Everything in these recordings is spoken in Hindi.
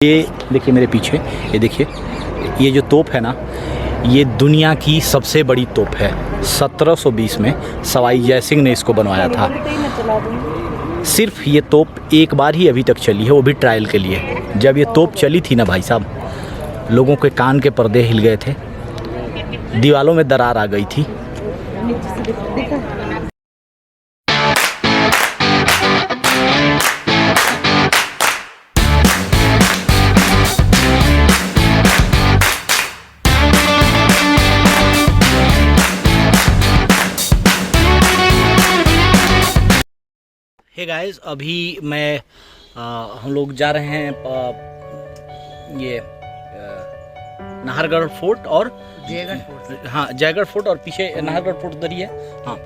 ये देखिए मेरे पीछे, ये देखिए, ये जो तोप है ना, ये दुनिया की सबसे बड़ी तोप है। 1720 में सवाई जय सिंह ने इसको बनवाया था। सिर्फ ये तोप एक बार ही अभी तक चली है, वो भी ट्रायल के लिए। जब ये तोप चली थी ना भाई साहब, लोगों के कान के पर्दे हिल गए थे, दीवालों में दरार आ गई थी। हे गाइस, अभी हम लोग जा रहे हैं ये नाहरगढ़ फोर्ट और जयगढ़ फोर्ट। हाँ, जयगढ़ फोर्ट और पीछे नाहरगढ़ फोर्ट उधर ही है। हाँ,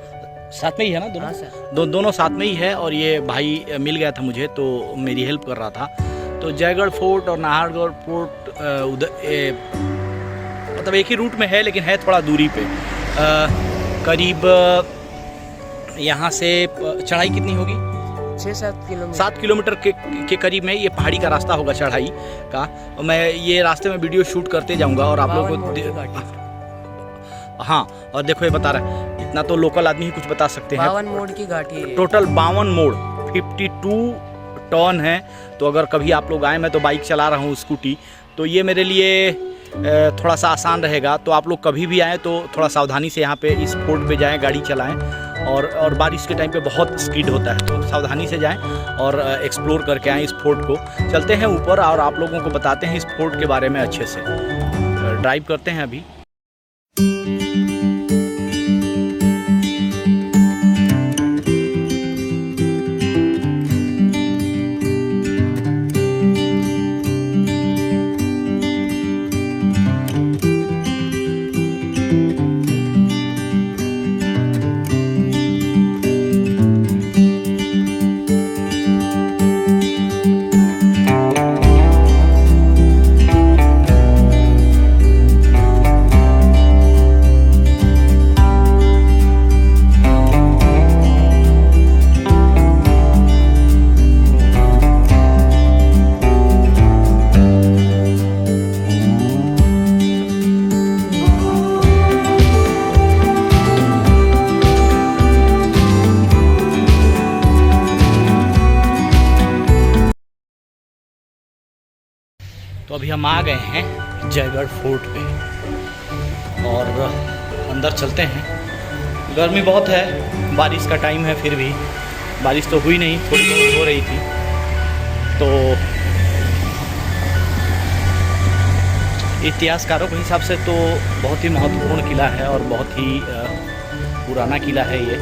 साथ में ही है ना दोनों? हाँ, दोनों साथ में ही है। और ये भाई मिल गया था मुझे, तो मेरी हेल्प कर रहा था। तो जयगढ़ फोर्ट और नाहरगढ़ फोर्ट उधर मतलब एक ही रूट में है, लेकिन है थोड़ा दूरी पे। करीब यहाँ से चढ़ाई कितनी होगी? 6-7 किलोमीटर। 7 किलोमीटर के करीब में ये पहाड़ी का रास्ता होगा चढ़ाई का। और मैं ये रास्ते में वीडियो शूट करते जाऊंगा और आप लोगों को हाँ, और देखो ये बता रहा है, इतना तो लोकल आदमी ही कुछ बता सकते हैं। 52 मोड़ की घाटी है। टोटल 52 मोड़, 52 टर्न है। तो अगर कभी आप लोग आए, मैं तो बाइक चला रहा हूँ, स्कूटी, तो ये मेरे लिए थोड़ा सा आसान रहेगा। तो आप लोग कभी भी आएँ तो थोड़ा सावधानी से यहाँ पे इस फोर्ट पे जाएं, गाड़ी चलाएं। और बारिश के टाइम पे बहुत स्पीड होता है, तो सावधानी से जाएं और एक्सप्लोर करके आएँ इस फोर्ट को। चलते हैं ऊपर और आप लोगों को बताते हैं इस फोर्ट के बारे में अच्छे से। ड्राइव करते हैं अभी। तो अभी हम आ गए हैं जयगढ़ फोर्ट पे और अंदर चलते हैं। गर्मी बहुत है, बारिश का टाइम है, फिर भी बारिश तो हुई नहीं, थोड़ी बहुत हो रही थी। तो इतिहासकारों के हिसाब से तो बहुत ही महत्वपूर्ण किला है और बहुत ही पुराना किला है ये।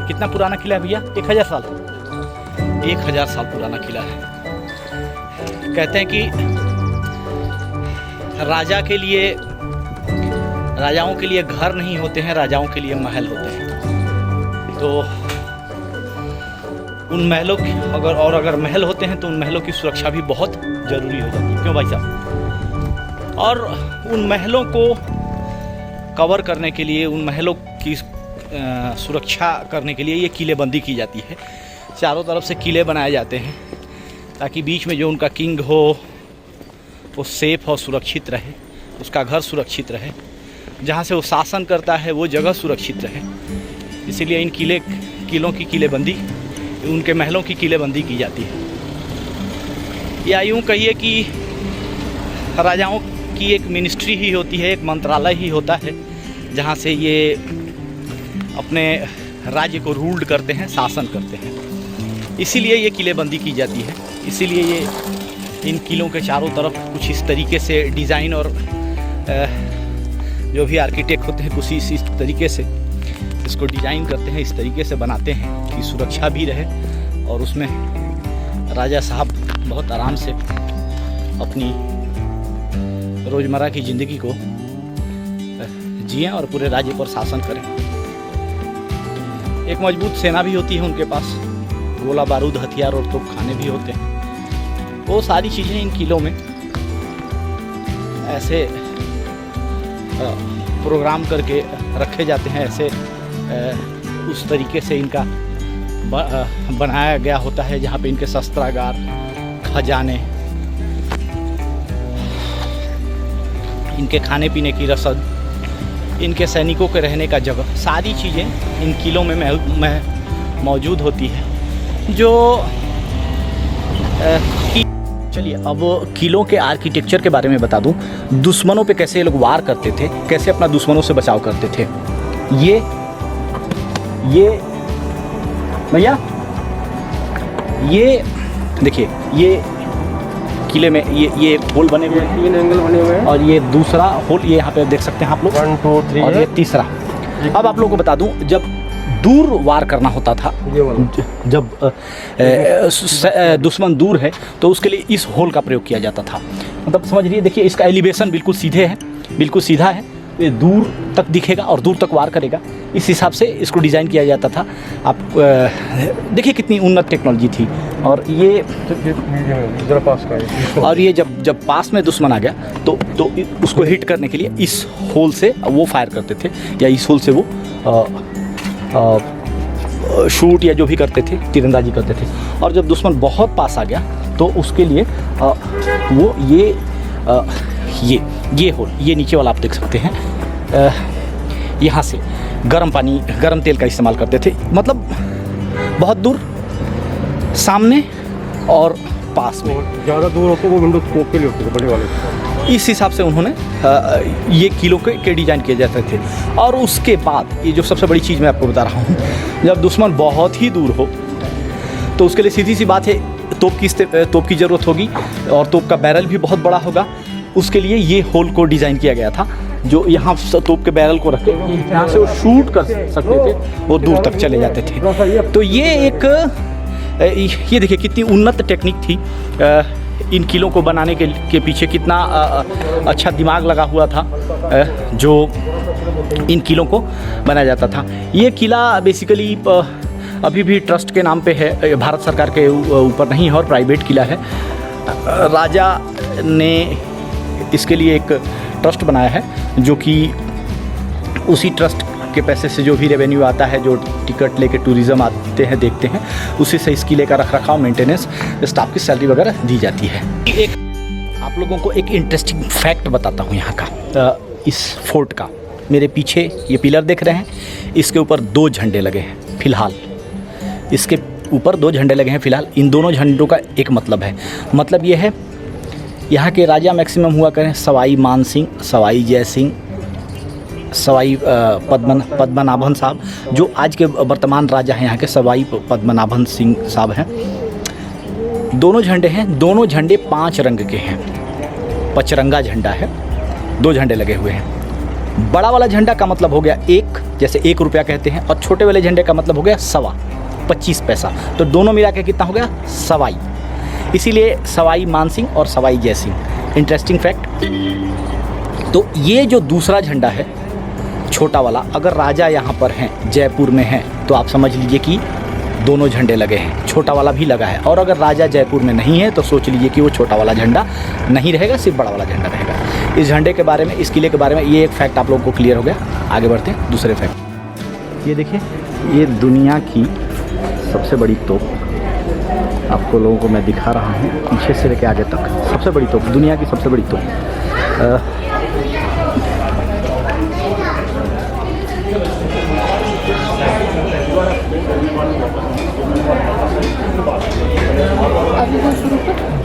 कितना पुराना किला है भैया? 1000 साल। 1000 साल पुराना किला है। कहते हैं कि राजाओं के लिए घर नहीं होते हैं, राजाओं के लिए महल होते हैं। तो उन महलों की अगर महल होते हैं तो उन महलों की सुरक्षा भी बहुत ज़रूरी हो जाती है। क्यों भाई साहब? और उन महलों को कवर करने के लिए, उन महलों की सुरक्षा करने के लिए ये किलेबंदी की जाती है। चारों तरफ से किले बनाए जाते हैं ताकि बीच में जो उनका किंग हो वो सेफ और सुरक्षित रहे, उसका घर सुरक्षित रहे, जहाँ से वो शासन करता है वो जगह सुरक्षित रहे। इसीलिए इन किलों की किलेबंदी, उनके महलों की किलेबंदी की जाती है। या यूँ कहिए कि राजाओं की एक मिनिस्ट्री ही होती है, एक मंत्रालय ही होता है, जहाँ से ये अपने राज्य को रूल्ड करते हैं, शासन करते हैं। इसीलिए ये किलेबंदी की जाती है। इसीलिए ये इन किलों के चारों तरफ कुछ इस तरीके से डिज़ाइन और जो भी आर्किटेक्ट होते हैं कुछ इस तरीके से इसको डिज़ाइन करते हैं, इस तरीके से बनाते हैं कि सुरक्षा भी रहे और उसमें राजा साहब बहुत आराम से अपनी रोज़मर्रा की ज़िंदगी को जिएं और पूरे राज्य पर शासन करें। एक मजबूत सेना भी होती है उनके पास, गोला बारूद, हथियार और तोपखाने भी होते हैं। वो सारी चीज़ें इन किलों में ऐसे प्रोग्राम करके रखे जाते हैं, ऐसे उस तरीके से इनका बनाया गया होता है, जहाँ पे इनके शस्त्रागार, खजाने इनके खाने पीने की रसद, इनके सैनिकों के रहने का जगह, सारी चीज़ें इन किलों में मौजूद होती है। जो चलिए अब किलों के आर्किटेक्चर के बारे में बता दूं। दुश्मनों पे कैसे ये लोग वार करते थे, कैसे अपना दुश्मनों से बचाव करते थे। ये भैया ये देखिए, ये किले में ये होल बने हुए हैं, 3 एंगल बने हुए हैं और ये दूसरा होल ये यहाँ पे देख सकते हैं आप लोग, 1 2 3 और ये तीसरा। अब आप लोगों को बता दूं, जब दूर वार करना होता था, ये वाला जब दुश्मन दूर है तो उसके लिए इस होल का प्रयोग किया जाता था। मतलब समझ लीजिए, देखिए इसका एलिवेशन बिल्कुल सीधे है, बिल्कुल सीधा है, ये दूर तक दिखेगा और दूर तक वार करेगा। इस हिसाब से इसको डिज़ाइन किया जाता था। आप देखिए कितनी उन्नत टेक्नोलॉजी थी। और ये जरा पास का है। और ये जब पास में दुश्मन आ गया तो उसको हिट करने के लिए इस होल से वो फायर करते थे, या इस होल से वो शूट या जो भी करते थे, तीरंदाजी करते थे। और जब दुश्मन बहुत पास आ गया तो उसके लिए वो ये होल, ये नीचे वाला आप देख सकते हैं, यहाँ से गर्म तेल का इस्तेमाल करते थे। मतलब बहुत दूर, सामने और पास में। ज़्यादा दूर होते वो विंडो स्कोप के लिए होते थे, बड़े वाले। इस हिसाब से उन्होंने ये किलों के डिज़ाइन किए जाते थे। और उसके बाद ये जो सबसे बड़ी चीज़ मैं आपको बता रहा हूँ, जब दुश्मन बहुत ही दूर हो तो उसके लिए सीधी सी बात है, तोप की ज़रूरत होगी, और तोप का बैरल भी बहुत बड़ा होगा। उसके लिए ये होल को डिज़ाइन किया गया था, जो यहाँ तोप के बैरल को रख के यहाँ से वो शूट कर सकते थे, वो दूर तक चले जाते थे। तो ये देखिए कितनी उन्नत टेक्निक थी। इन किलों को बनाने के पीछे कितना अच्छा दिमाग लगा हुआ था, जो इन किलों को बनाया जाता था। ये किला बेसिकली अभी भी ट्रस्ट के नाम पे है, भारत सरकार के ऊपर नहीं है और प्राइवेट किला है। राजा ने इसके लिए एक ट्रस्ट बनाया है, जो कि उसी ट्रस्ट के पैसे से जो भी रेवेन्यू आता है, जो टिकट लेके टूरिज़्म आते हैं, देखते हैं, उसी से इस किले का रखरखाव, मेंटेनेंस, स्टाफ की सैलरी वगैरह दी जाती है। एक आप लोगों को एक इंटरेस्टिंग फैक्ट बताता हूँ यहाँ का, इस फोर्ट का। मेरे पीछे ये पिलर देख रहे हैं, इसके ऊपर 2 झंडे लगे हैं फिलहाल। इसके ऊपर 2 झंडे लगे हैं फिलहाल। इन दोनों झंडों का एक मतलब है, मतलब ये है, यहाँ के राजा मैक्सिमम हुआ करें सवाई मान सिंह, सवाई जय सिंह, सवाई पद्मनाभन साहब, जो आज के वर्तमान राजा हैं यहाँ के, सवाई पद्मनाभन सिंह साहब हैं। दोनों झंडे हैं, दोनों झंडे 5 रंग के हैं, 5 झंडा है, 2 झंडे लगे हुए हैं। बड़ा वाला झंडा का मतलब हो गया 1, जैसे 1 रुपया कहते हैं, और छोटे वाले झंडे का मतलब हो गया 1.25, 25 पैसा। तो दोनों मिला के कितना हो गया, सवाई। इसीलिए सवाई मान सिंह और सवाई जय सिंह। Interesting fact. तो ये जो दूसरा झंडा है, छोटा वाला, अगर राजा यहाँ पर हैं, जयपुर में हैं, तो आप समझ लीजिए कि दोनों झंडे लगे हैं, छोटा वाला भी लगा है। और अगर राजा जयपुर में नहीं है तो सोच लीजिए कि वो छोटा वाला झंडा नहीं रहेगा, सिर्फ बड़ा वाला झंडा रहेगा। इस झंडे के बारे में, इस किले के बारे में ये एक फैक्ट आप लोगों को क्लियर हो गया। आगे बढ़ते हैं दूसरे फैक्ट। ये देखिए, ये दुनिया की सबसे बड़ी तोप आपको लोगों को मैं दिखा रहा हूँ, पीछे से लेकर आगे तक। सबसे बड़ी तोप, दुनिया की सबसे बड़ी तोप।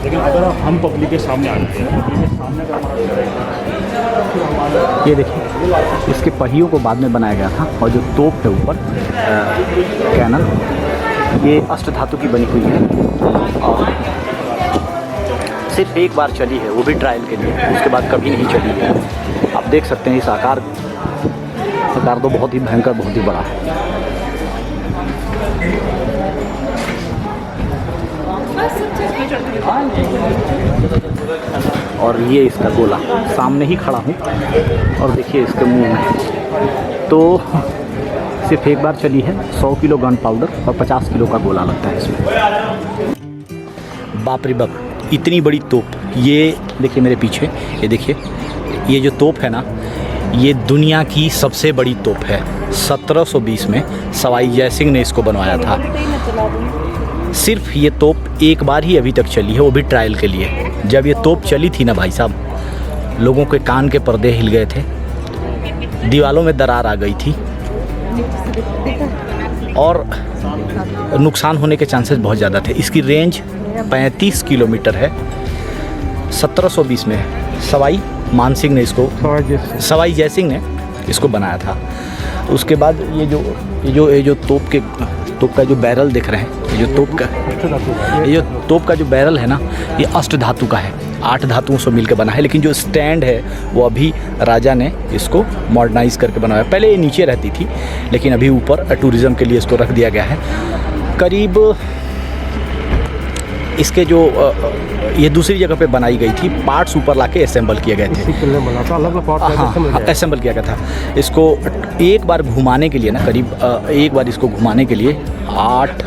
लेकिन अगर हम पब्लिक के सामने आते हैं, ये देखिए, इसके पहियों को बाद में बनाया गया था, और जो तोप है ऊपर कैनन, ये अष्ट धातु की बनी हुई है, और सिर्फ एक बार चली है, वो भी ट्रायल के लिए, उसके बाद कभी नहीं चली है। आप देख सकते हैं इस आकार तो बहुत ही भयंकर, बहुत ही बड़ा है। और ये इसका गोला, सामने ही खड़ा हूँ और देखिए इसके मुंह में तो सिर्फ एक बार चली है। 100 किलो गन पाउडर और 50 किलो का गोला लगता है इसमें। बाप रे बाप, इतनी बड़ी तोप। ये देखिए मेरे पीछे, ये देखिए, ये जो तोप है ना, ये दुनिया की सबसे बड़ी तोप है। 1720 में सवाई जय सिंह ने इसको बनवाया था। सिर्फ ये तोप एक बार ही अभी तक चली है, वो भी ट्रायल के लिए। जब ये तोप चली थी ना भाई साहब, लोगों के कान के पर्दे हिल गए थे, दीवालों में दरार आ गई थी और नुकसान होने के चांसेस बहुत ज़्यादा थे। इसकी रेंज 35 किलोमीटर है। 1720 में सवाई मानसिंह ने इसको, सवाई जयसिंह ने इसको बनाया था। उसके बाद ये जो तोप का जो बैरल दिख रहे हैं, ये जो तोप का जो बैरल है ना, ये अष्ट धातु का है, 8 धातुओं से मिलकर बना है। लेकिन जो स्टैंड है वो अभी राजा ने इसको मॉडर्नाइज करके बनाया। पहले ये नीचे रहती थी, लेकिन अभी ऊपर टूरिज़्म के लिए इसको रख दिया गया है। करीब इसके जो ये दूसरी जगह पे बनाई गई थी, पार्ट्स ऊपर लाके असेंबल किए गए थे। हाँ, असेंबल किया गया था। इसको एक बार घुमाने के लिए ना, करीब एक बार इसको घुमाने के लिए 8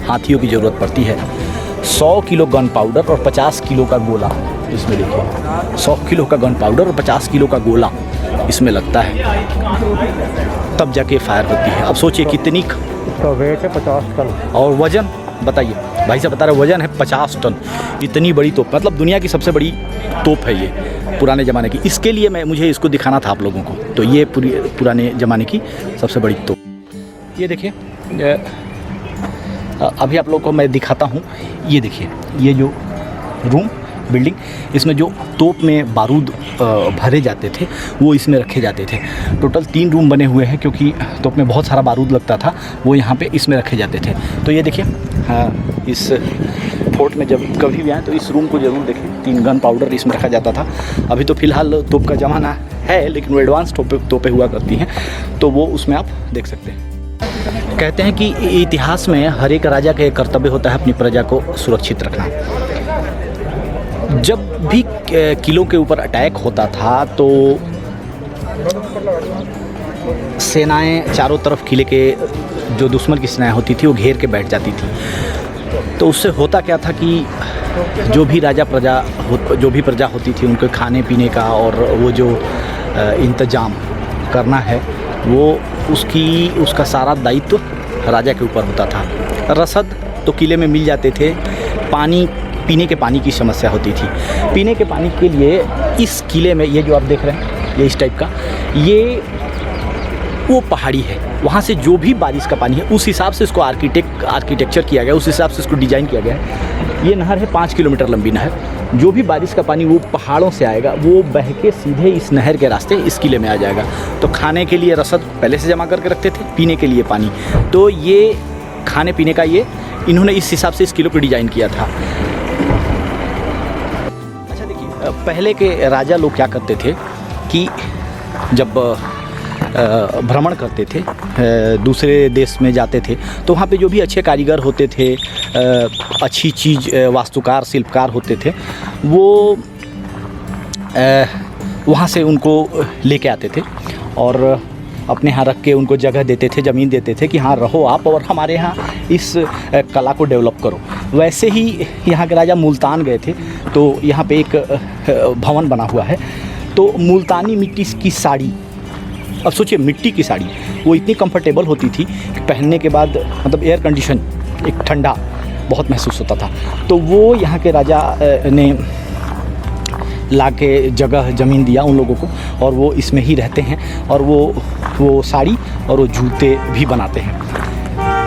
हाथियों की ज़रूरत पड़ती है। 100 किलो गन पाउडर और 50 किलो का गोला इसमें देखिए, 100 किलो का गन पाउडर और 50 किलो का गोला इसमें लगता है, तब जाके फायर होती है। अब सोचिए कितनी, इसका वेट है 50 टन और वज़न बताइए, भाई साहब बता रहे वज़न है 50 टन। इतनी बड़ी तोप, मतलब दुनिया की सबसे बड़ी तोप है ये पुराने ज़माने की। इसके लिए मुझे इसको दिखाना था आप लोगों को। तो ये पुराने ज़माने की सबसे बड़ी तोप। ये देखिए, अभी आप लोगों को मैं दिखाता हूँ। ये देखिए, ये जो रूम बिल्डिंग, इसमें जो तोप में बारूद भरे जाते थे वो इसमें रखे जाते थे। टोटल 3 रूम बने हुए हैं, क्योंकि तोप में बहुत सारा बारूद लगता था, वो यहाँ पे इसमें रखे जाते थे। तो ये देखिए, इस फोर्ट में जब कभी भी आए तो इस रूम को ज़रूर देखें। 3 गन पाउडर इसमें रखा जाता था। अभी तो फ़िलहाल तोप का ज़माना है, लेकिन वो एडवांस तोपें हुआ करती हैं, तो वो उसमें आप देख सकते हैं। कहते हैं कि इतिहास में हर एक राजा का कर्तव्य होता है अपनी प्रजा को सुरक्षित रखना। जब भी किलों के ऊपर अटैक होता था तो सेनाएं चारों तरफ किले के, जो दुश्मन की सेनाएं होती थी वो घेर के बैठ जाती थी। तो उससे होता क्या था कि जो भी प्रजा होती थी, उनके खाने पीने का और वो जो इंतज़ाम करना है, वो उसका सारा दायित्व राजा के ऊपर होता था। रसद तो किले में मिल जाते थे, पीने के पानी की समस्या होती थी। पीने के पानी के लिए इस किले में, ये जो आप देख रहे हैं, ये इस टाइप का, ये वो पहाड़ी है, वहाँ से जो भी बारिश का पानी है उस हिसाब से इसको आर्किटेक्चर किया गया, उस हिसाब से इसको डिज़ाइन किया गया है। ये नहर है 5 किलोमीटर लंबी नहर। जो भी बारिश का पानी वो पहाड़ों से आएगा, वो बह के सीधे इस नहर के रास्ते इस किले में आ जाएगा। तो खाने के लिए रसद पहले से जमा करके रखते थे, पीने के लिए पानी। तो ये खाने पीने का ये इन्होंने इस हिसाब से इस किले को डिज़ाइन किया था। अच्छा देखिए, पहले के राजा लोग क्या करते थे कि जब भ्रमण करते थे, दूसरे देश में जाते थे, तो वहाँ पे जो भी अच्छे कारीगर होते थे, अच्छी चीज़ वास्तुकार शिल्पकार होते थे, वो वहाँ से उनको लेके आते थे और अपने यहाँ रख के उनको जगह देते थे, ज़मीन देते थे कि हाँ रहो आप और हमारे यहाँ इस कला को डेवलप करो। वैसे ही यहाँ के राजा मुल्तान गए थे, तो यहाँ पे एक भवन बना हुआ है। तो मुल्तानी मिट्टी की साड़ी, अब सोचिए मिट्टी की साड़ी, वो इतनी कंफर्टेबल होती थी कि पहनने के बाद मतलब एयर कंडीशन, एक ठंडा बहुत महसूस होता था। तो वो यहाँ के राजा ने ला के जगह ज़मीन दिया उन लोगों को, और वो इसमें ही रहते हैं और वो साड़ी और वो जूते भी बनाते हैं।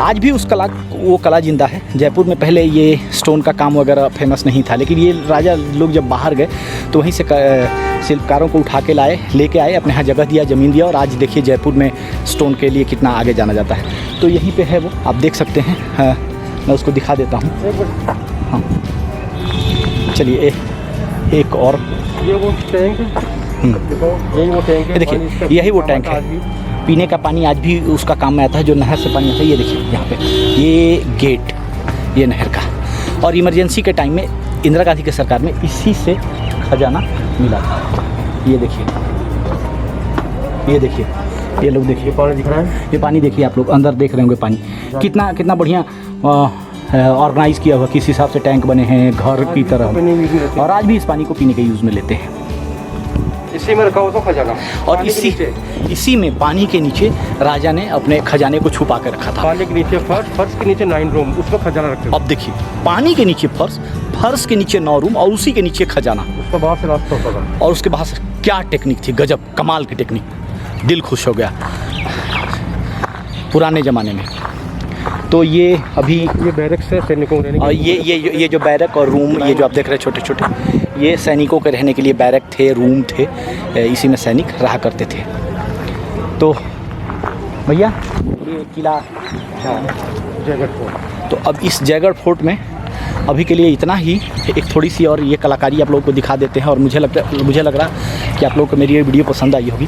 आज भी वो कला जिंदा है। जयपुर में पहले ये स्टोन का काम वगैरह फेमस नहीं था, लेकिन ये राजा लोग जब बाहर गए तो वहीं से शिल्पकारों को उठा के लेके आए, अपने यहाँ जगह दिया, ज़मीन दिया, और आज देखिए जयपुर में स्टोन के लिए कितना आगे जाना जाता है। तो यहीं पे है वो, आप देख सकते हैं। मैं उसको दिखा देता हूँ। हाँ चलिए, एक और, ये वो टैंक है, यही वो टैंक है। देखिए यही वो टैंक है, पीने का पानी आज भी उसका काम में आता है, जो नहर से पानी आता है। ये देखिए यहाँ पे ये गेट, ये नहर का, और इमरजेंसी के टाइम में इंदिरा गांधी की सरकार में इसी से खजाना मिला था। ये देखिए, ये लोग देखिए पानी दिख रहा है, ये पानी देखिए, आप लोग अंदर देख रहे होंगे पानी कितना बढ़िया ऑर्गेनाइज़ किया हुआ, किस हिसाब से टैंक बने हैं घर की तरह, और आज भी इस पानी को पीने के यूज़ में लेते हैं। इसी में रखा हुआ था खजाना। और पानी के नीचे। इसी में पानी के नीचे राजा ने अपने खजाने को छुपा कर रखा था। पानी के नीचे फर्श के नीचे 9 रूम, उसमें खजाना रखे हुए। अब देखिए, पानी के नीचे फर्श के नीचे 9 रूम और उसी के नीचे खजाना। उसका बाहर से रास्ता होता था। और उसके बाहर से क्या टेक्निक थी, गजब कमाल की टेक्निक, दिल खुश हो गया पुराने ज़माने में। तो ये अभी ये बैरक्स है सैनिकों रहने और ये जो बैरक और रूम, ये जो आप देख रहे हैं छोटे छोटे, ये सैनिकों के रहने के लिए बैरक थे, रूम थे, इसी में सैनिक रहा करते थे। तो भैया ये किला, जयगढ़ फोर्ट। तो अब इस जयगढ़ फोर्ट में अभी के लिए इतना ही। एक थोड़ी सी और ये कलाकारी आप लोगों को दिखा देते हैं और मुझे लग रहा कि आप लोगों को मेरी ये वीडियो पसंद आई होगी।